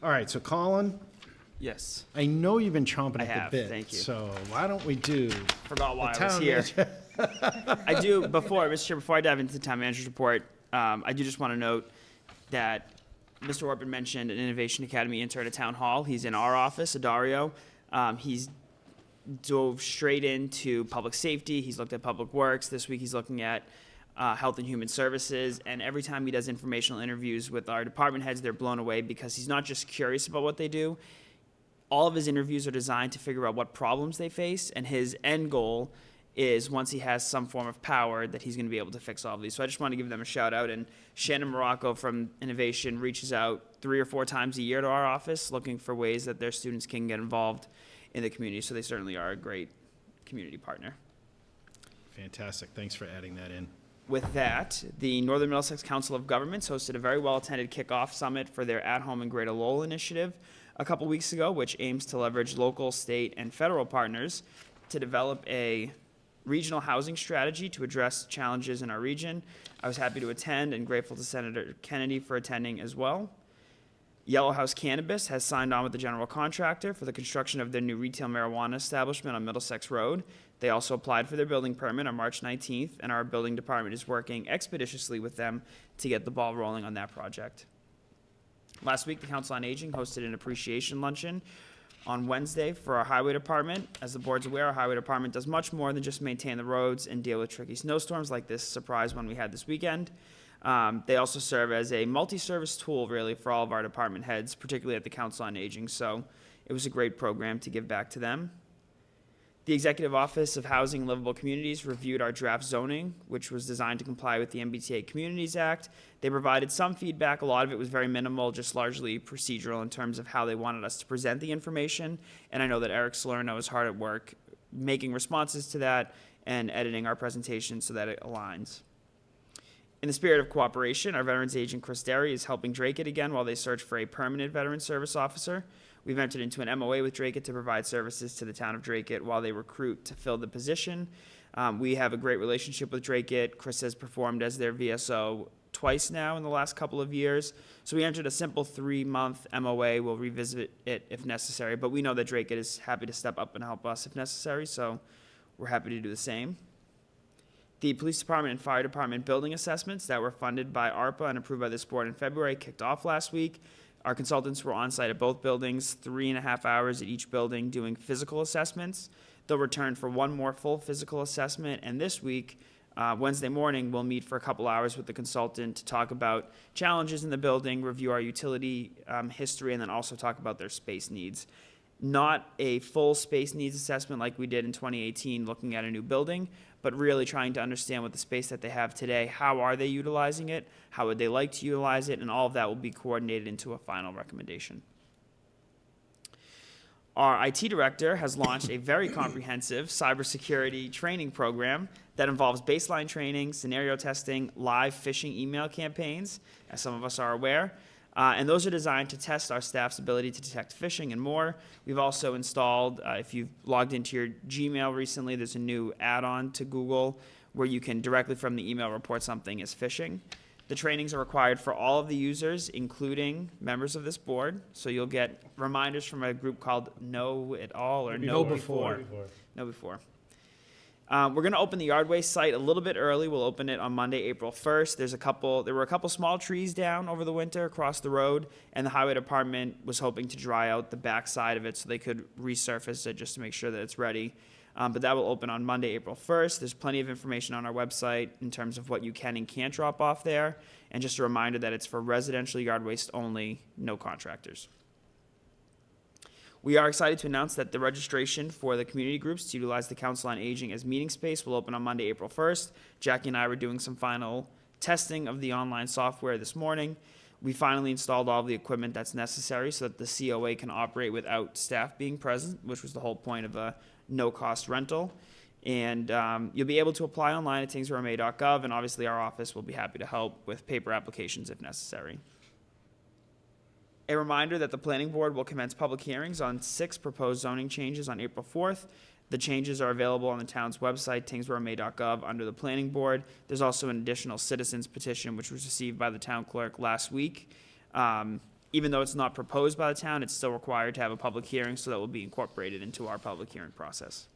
All right, so Colin, Yes. I know you've been chomping I at have, the bit. thank you. So why don't we do Forgot why the I was town here. manager? I do, Mr. Chair, before I dive into the town manager's report, I do just want to note that Mr. Orpin mentioned an Innovation Academy intern at Town Hall. He's in our office, Adario. He's dove straight into public safety. He's looked at public works. This week he's looking at health and human services. And every time he does informational interviews with our department heads, they're blown away because he's not just curious about what they do. All of his interviews are designed to figure out what problems they face, and his end goal is once he has some form of power that he's going to be able to fix all of these. So I just want to give them a shout out. And Shannon Morocco from Innovation reaches out 3 or 4 times a year to our office looking for ways that their students can get involved in the community. So they certainly are a great community partner. Fantastic. Thanks for adding that in. With that, the Northern Middlesex Council of Governments hosted a very well-attended kickoff summit for their At Home and Greater Lowell initiative a couple weeks ago, which aims to leverage local, state, and federal partners to develop a regional housing strategy to address challenges in our region. I was happy to attend and grateful to Senator Kennedy for attending as well. Yellow House Cannabis has signed on with the general contractor for the construction of their new retail marijuana establishment on Middlesex Road. They also applied for their building permit on March 19th, and our building department is working expeditiously with them to get the ball rolling on that project. Last week, the Council on Aging hosted an appreciation luncheon on Wednesday for our highway department. As the board's aware, our highway department does much more than just maintain the roads and deal with tricky snowstorms like this surprise one we had this weekend. They also serve as a multi-service tool, really, for all of our department heads, particularly at the Council on Aging. So it was a great program to give back to them. The Executive Office of Housing and Livable Communities reviewed our draft zoning, which was designed to comply with the MBTA Communities Act. They provided some feedback. A lot of it was very minimal, just largely procedural in terms of how they wanted us to present the information. And I know that Eric Salerno is hard at work making responses to that and editing our presentation so that it aligns. In the spirit of cooperation, our Veterans Agent Chris Derry is helping Dracut again while they search for a permanent Veteran Service Officer. We've entered into an MOA with Dracut to provide services to the town of Dracut while they recruit to fill the position. We have a great relationship with Dracut. Chris has performed as their VSO twice now in the last couple of years. So we entered a simple 3-month MOA. We'll revisit it if necessary, but we know that Dracut is happy to step up and help us if necessary, so we're happy to do the same. The police department and fire department building assessments that were funded by ARPA and approved by this board in February kicked off last week. Our consultants were on site at both buildings, 3.5 hours at each building doing physical assessments. They'll return for one more full physical assessment, and this week, Wednesday morning, we'll meet for a couple hours with the consultant to talk about challenges in the building, review our utility history, and then also talk about their space needs. Not a full space needs assessment like we did in 2018 looking at a new building, but really trying to understand what the space that they have today, how are they utilizing it, how would they like to utilize it, and all of that will be coordinated into a final recommendation. Our IT director has launched a very comprehensive cybersecurity training program that involves baseline training, scenario testing, live phishing email campaigns, as some of us are aware. And those are designed to test our staff's ability to detect phishing and more. We've also installed, if you've logged into your Gmail recently, there's a new add-on to Google where you can directly from the email report something as phishing. The trainings are required for all of the users, including members of this board. So you'll get reminders from a group called Know It All or Know Before. Know Before. We're going to open the Yardway site a little bit early. We'll open it on Monday, April 1st. There were a couple small trees down over the winter across the road, and the highway department was hoping to dry out the back side of it so they could resurface it just to make sure that it's ready. But that will open on Monday, April 1st. There's plenty of information on our website in terms of what you can and can't drop off there. And just a reminder that it's for residential yard waste only, no contractors. We are excited to announce that the registration for the community groups to utilize the Council on Aging as meeting space will open on Monday, April 1st. Jackie and I were doing some final testing of the online software this morning. We finally installed all of the equipment that's necessary so that the COA can operate without staff being present, which was the whole point of a no-cost rental. And you'll be able to apply online at tyngsborough.gov, and obviously our office will be happy to help with paper applications if necessary. A reminder that the Planning Board will commence public hearings on 6 proposed zoning changes on April 4th. The changes are available on the town's website, tyngsborough.gov, under the Planning Board. There's also an additional citizens petition, which was received by the town clerk last week. Even though it's not proposed by the town, it's still required to have a public hearing, so that will be incorporated into our public hearing process.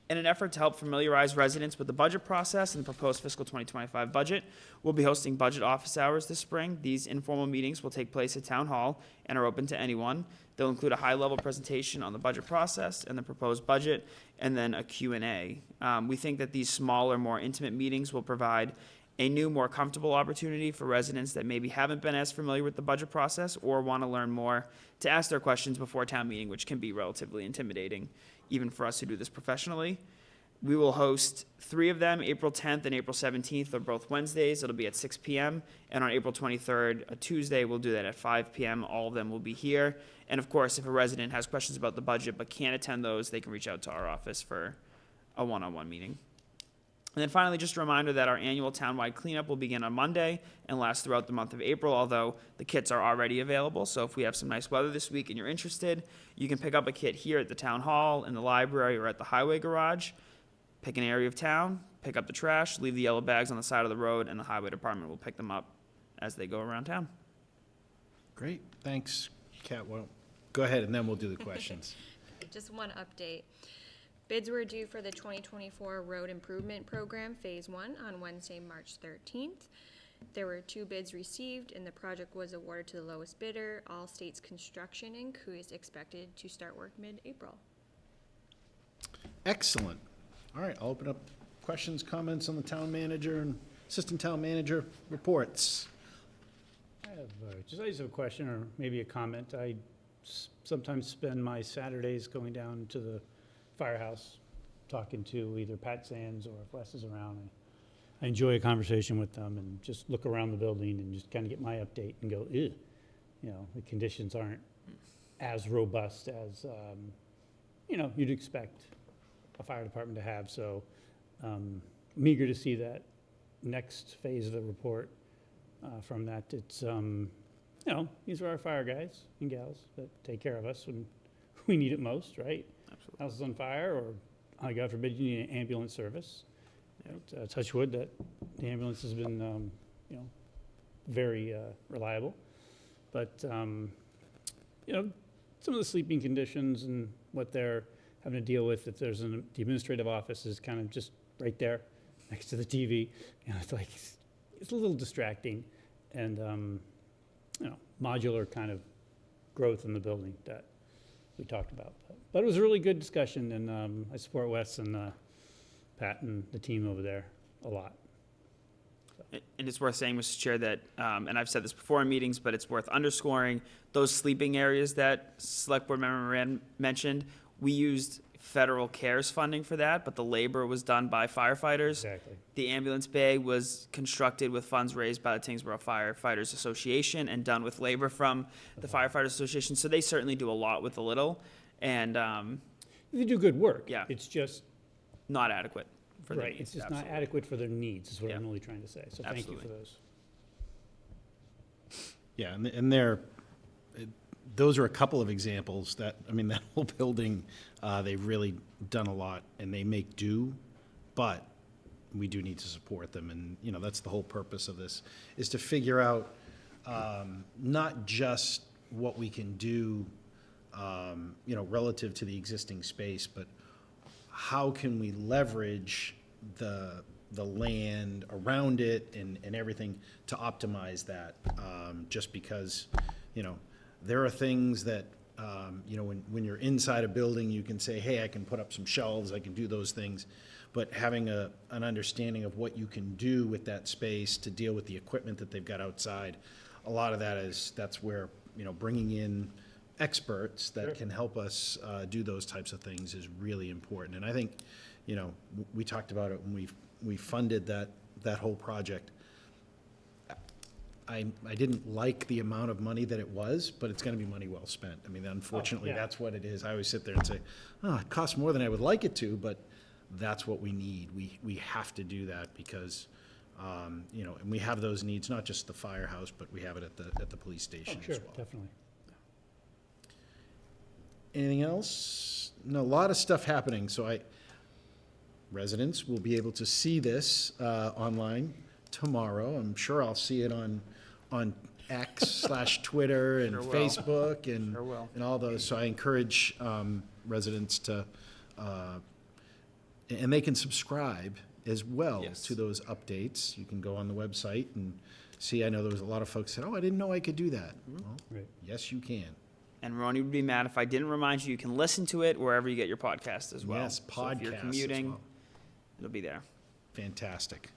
In an effort to help familiarize residents with the budget process and the proposed fiscal 2025 budget, we'll be hosting budget office hours this spring. These informal meetings will take place at Town Hall and are open to anyone. They'll include a high-level presentation on the budget process and the proposed budget, and then a Q&A. We think that these smaller, more intimate meetings will provide a new, more comfortable opportunity for residents that maybe haven't been as familiar with the budget process or want to learn more to ask their questions before town meeting, which can be relatively intimidating, even for us who do this professionally. We will host 3 of them, April 10th and April 17th. They're both Wednesdays. It'll be at 6 p.m. And on April 23rd, a Tuesday, we'll do that at 5 p.m. All of them will be here. And of course, if a resident has questions about the budget but can't attend those, they can reach out to our office for a one-on-one meeting. And then finally, just a reminder that our annual townwide cleanup will begin on Monday and last throughout the month of April, although the kits are already available. So if we have some nice weather this week and you're interested, you can pick up a kit here at the town hall, in the library, or at the highway garage. Pick an area of town, pick up the trash, leave the yellow bags on the side of the road, and the highway department will pick them up as they go around town. Great, thanks, Kat. Well, go ahead, and then we'll do the questions. Just one update. Bids were due for the 2024 Road Improvement Program Phase 1 on Wednesday, March 13th. There were 2 bids received, and the project was awarded to the lowest bidder, All States Construction Inc., who is expected to start work mid-April. Excellent. All right, I'll open up questions, comments on the town manager and assistant town manager reports. I just have a question or maybe a comment. I sometimes spend my Saturdays going down to the firehouse, talking to either Pat Sands or if Wes is around. I enjoy a conversation with them and just look around the building and just kind of get my update and go, ew, the conditions aren't as robust as, you'd expect a fire department to have. So I'm eager to see that next phase of the report from that. It's, these are our fire guys and gals that take care of us when we need it most, right? Absolutely. House is on fire, or God forbid you need an ambulance service. Right? Touch wood that the ambulance has been, very reliable. But, some of the sleeping conditions and what they're having to deal with, if there's the administrative office is kind of just right there next to the TV. It's like, it's a little distracting, and, modular kind of growth in the building that we talked about. But it was a really good discussion, and I support Wes and Pat and the team over there a lot. And it's worth saying, Mr. Chair, that, and I've said this before in meetings, but it's worth underscoring, those sleeping areas that Select Board Member Moran mentioned, we used federal CARES funding for that, but the labor was done by firefighters. Exactly. The ambulance bay was constructed with funds raised by the Tyngsborough Firefighters Association and done with labor from the Firefighters Association. So they certainly do a lot with a little, and They do good work. Yeah. It's just, not adequate for their right, needs. it's just Absolutely. not adequate for their needs, is what Yeah. I'm really trying to say. So thank you for Absolutely. those. Yeah, and those are a couple of examples that whole building, they've really done a lot, and they make do, but we do need to support them, and, that's the whole purpose of this, is to figure out not just what we can do, relative to the existing space, but how can we leverage the land around it and everything to optimize that, just because, there are things that, when you're inside a building, you can say, hey, I can put up some shelves, I can do those things. But having an understanding of what you can do with that space to deal with the equipment that they've got outside, a lot of that's where, bringing in experts that Sure. can help us do those types of things is really important. And I think, we talked about it when we funded that whole project. I didn't like the amount of money that it was, but it's gonna be money well spent. Unfortunately, yeah. that's what it is. I always sit there and say, it costs more than I would like it to, but that's what we need. We have to do that because, and we have those needs, not just the firehouse, but we have it at the police station Oh, sure, as well. definitely. Anything else? No, a lot of stuff happening, so residents will be able to see this online tomorrow. I'm sure I'll see it on on X/Twitter and Sure will. Facebook and, Sure will. and all those. So I encourage residents to, and they can subscribe as well Yes. to those updates. You can go on the website and see, I know there was a lot of folks said, oh, I didn't know I could do that. Well, Right. yes, you can. And Ronnie would be mad if I didn't remind you, you can listen to it wherever you get your podcast as well. Yes, So if you're podcasts as commuting, well. it'll be there. Fantastic.